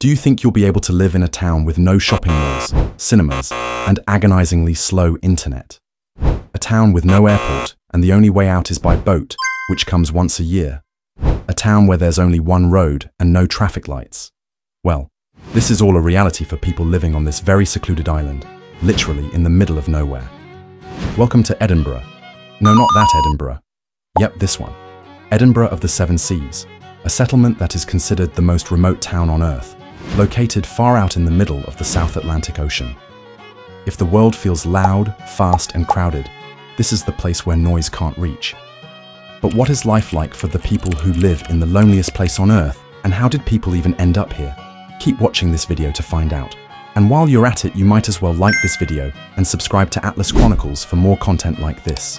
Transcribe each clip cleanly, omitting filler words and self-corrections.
Do you think you'll be able to live in a town with no shopping malls, cinemas, and agonizingly slow internet? A town with no airport, and the only way out is by boat, which comes once a year. A town where there's only one road and no traffic lights. Well, this is all a reality for people living on this very secluded island, literally in the middle of nowhere. Welcome to Edinburgh. No, not that Edinburgh. Yep, this one. Edinburgh of the Seven Seas, a settlement that is considered the most remote town on Earth, located far out in the middle of the South Atlantic Ocean. If the world feels loud, fast, and crowded, this is the place where noise can't reach. But what is life like for the people who live in the loneliest place on Earth, and how did people even end up here? Keep watching this video to find out. And while you're at it, you might as well like this video and subscribe to Atlas Chronicles for more content like this.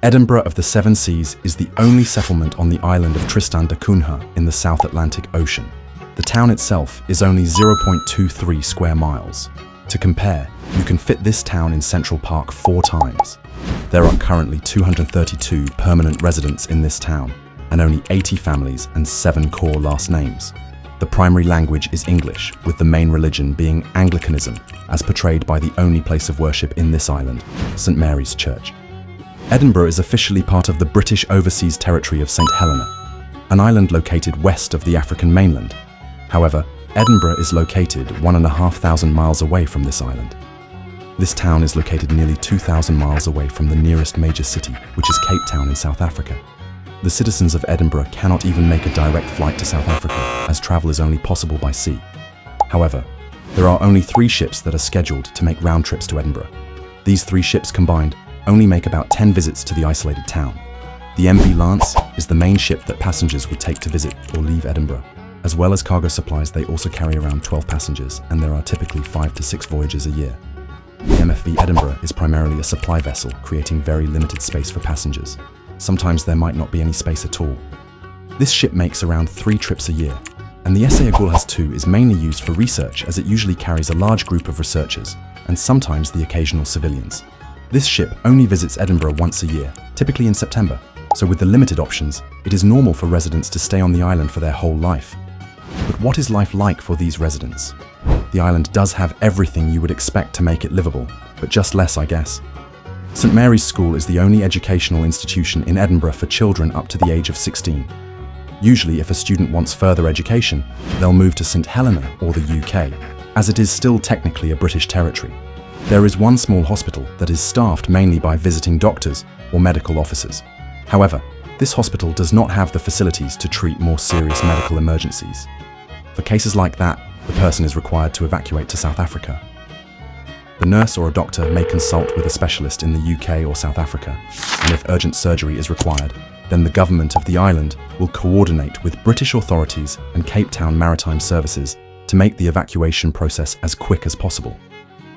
Edinburgh of the Seven Seas is the only settlement on the island of Tristan da Cunha in the South Atlantic Ocean. The town itself is only 0.23 square miles. To compare, you can fit this town in Central Park 4 times. There are currently 232 permanent residents in this town, and only 80 families and 7 core last names. The primary language is English, with the main religion being Anglicanism, as portrayed by the only place of worship in this island, St Mary's Church. Edinburgh is officially part of the British Overseas Territory of St Helena, an island located west of the African mainland. However, Edinburgh is located 1,500 miles away from this island. This town is located nearly 2,000 miles away from the nearest major city, which is Cape Town in South Africa. The citizens of Edinburgh cannot even make a direct flight to South Africa, as travel is only possible by sea. However, there are only 3 ships that are scheduled to make round trips to Edinburgh. These 3 ships combined only make about 10 visits to the isolated town. The MV Lance is the main ship that passengers would take to visit or leave Edinburgh. As well as cargo supplies, they also carry around 12 passengers, and there are typically 5 to 6 voyages a year. The MFV Edinburgh is primarily a supply vessel, creating very limited space for passengers. Sometimes there might not be any space at all. This ship makes around 3 trips a year, and the SA Agulhas 2 is mainly used for research, as it usually carries a large group of researchers, and sometimes the occasional civilians. This ship only visits Edinburgh once a year, typically in September, so with the limited options, it is normal for residents to stay on the island for their whole life. But what is life like for these residents? The island does have everything you would expect to make it livable, but just less, I guess. St Mary's School is the only educational institution in Edinburgh for children up to the age of 16. Usually, if a student wants further education, they'll move to St Helena or the UK, as it is still technically a British territory. There is one small hospital that is staffed mainly by visiting doctors or medical officers. However, this hospital does not have the facilities to treat more serious medical emergencies. For cases like that, the person is required to evacuate to South Africa. The nurse or a doctor may consult with a specialist in the UK or South Africa, and if urgent surgery is required, then the government of the island will coordinate with British authorities and Cape Town Maritime Services to make the evacuation process as quick as possible.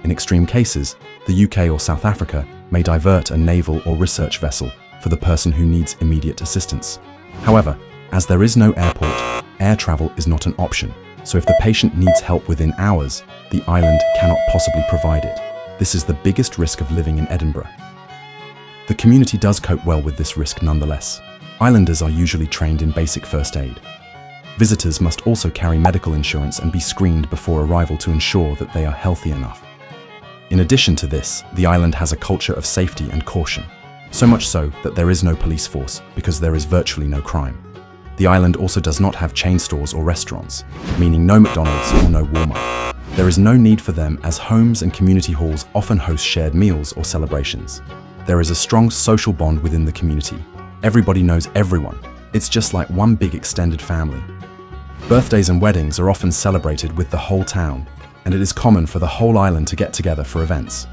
In extreme cases, the UK or South Africa may divert a naval or research vessel for the person who needs immediate assistance. However, as there is no airport, air travel is not an option, so if the patient needs help within hours, the island cannot possibly provide it. This is the biggest risk of living in Edinburgh. The community does cope well with this risk nonetheless. Islanders are usually trained in basic first aid. Visitors must also carry medical insurance and be screened before arrival to ensure that they are healthy enough. In addition to this, the island has a culture of safety and caution, so much so that there is no police force because there is virtually no crime. The island also does not have chain stores or restaurants, meaning no McDonald's or no Walmart. There is no need for them, as homes and community halls often host shared meals or celebrations. There is a strong social bond within the community. Everybody knows everyone. It's just like one big extended family. Birthdays and weddings are often celebrated with the whole town, and it is common for the whole island to get together for events.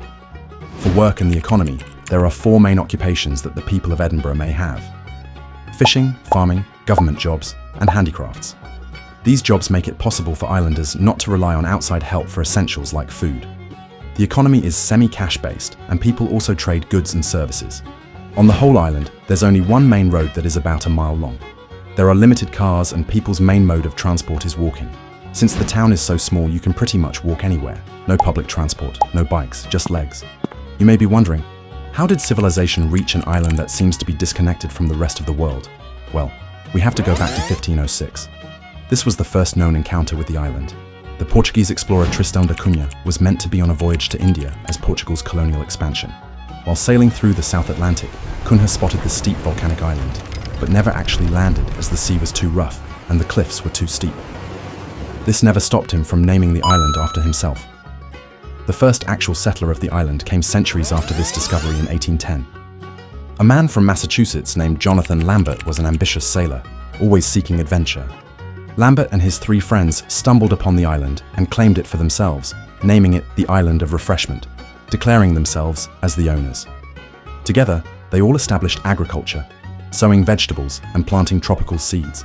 For work and the economy, there are 4 main occupations that the people of Edinburgh may have: fishing, farming, government jobs, and handicrafts. These jobs make it possible for islanders not to rely on outside help for essentials like food. The economy is semi-cash based, and people also trade goods and services. On the whole island, there's only one main road that is about a mile long. There are limited cars, and people's main mode of transport is walking. Since the town is so small, you can pretty much walk anywhere. No public transport, no bikes, just legs. You may be wondering, how did civilization reach an island that seems to be disconnected from the rest of the world? Well, we have to go back to 1506. This was the first known encounter with the island. The Portuguese explorer Tristan da Cunha was meant to be on a voyage to India as Portugal's colonial expansion. While sailing through the South Atlantic, Cunha spotted the steep volcanic island, but never actually landed as the sea was too rough and the cliffs were too steep. This never stopped him from naming the island after himself. The first actual settler of the island came centuries after this discovery in 1810. A man from Massachusetts named Jonathan Lambert was an ambitious sailor, always seeking adventure. Lambert and his 3 friends stumbled upon the island and claimed it for themselves, naming it the Island of Refreshment, declaring themselves as the owners. Together, they all established agriculture, sowing vegetables and planting tropical seeds.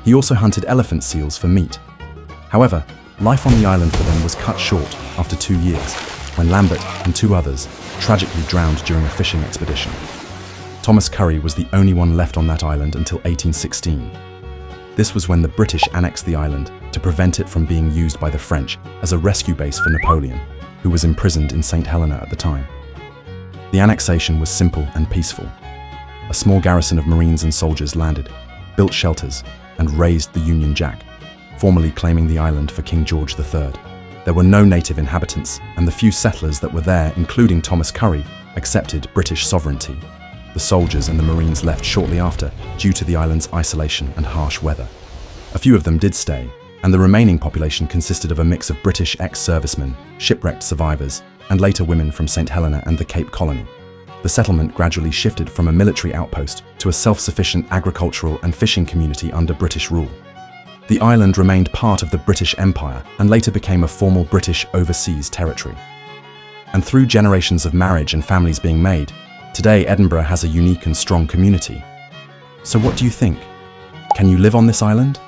He also hunted elephant seals for meat. However, life on the island for them was cut short after 2 years, when Lambert and 2 others tragically drowned during a fishing expedition. Thomas Curry was the only one left on that island until 1816. This was when the British annexed the island to prevent it from being used by the French as a rescue base for Napoleon, who was imprisoned in St. Helena at the time. The annexation was simple and peaceful. A small garrison of Marines and soldiers landed, built shelters, and raised the Union Jack, formally claiming the island for King George III. There were no native inhabitants, and the few settlers that were there, including Thomas Curry, accepted British sovereignty. The soldiers and the Marines left shortly after due to the island's isolation and harsh weather. A few of them did stay, and the remaining population consisted of a mix of British ex-servicemen, shipwrecked survivors, and later women from St. Helena and the Cape Colony. The settlement gradually shifted from a military outpost to a self-sufficient agricultural and fishing community under British rule. The island remained part of the British Empire and later became a formal British overseas territory. And through generations of marriage and families being made, today Edinburgh has a unique and strong community. So what do you think? Can you live on this island?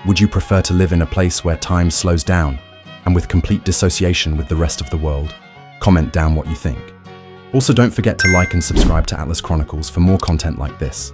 Would you prefer to live in a place where time slows down and with complete dissociation with the rest of the world? Comment down what you think. Also, don't forget to like and subscribe to Atlas Chronicles for more content like this.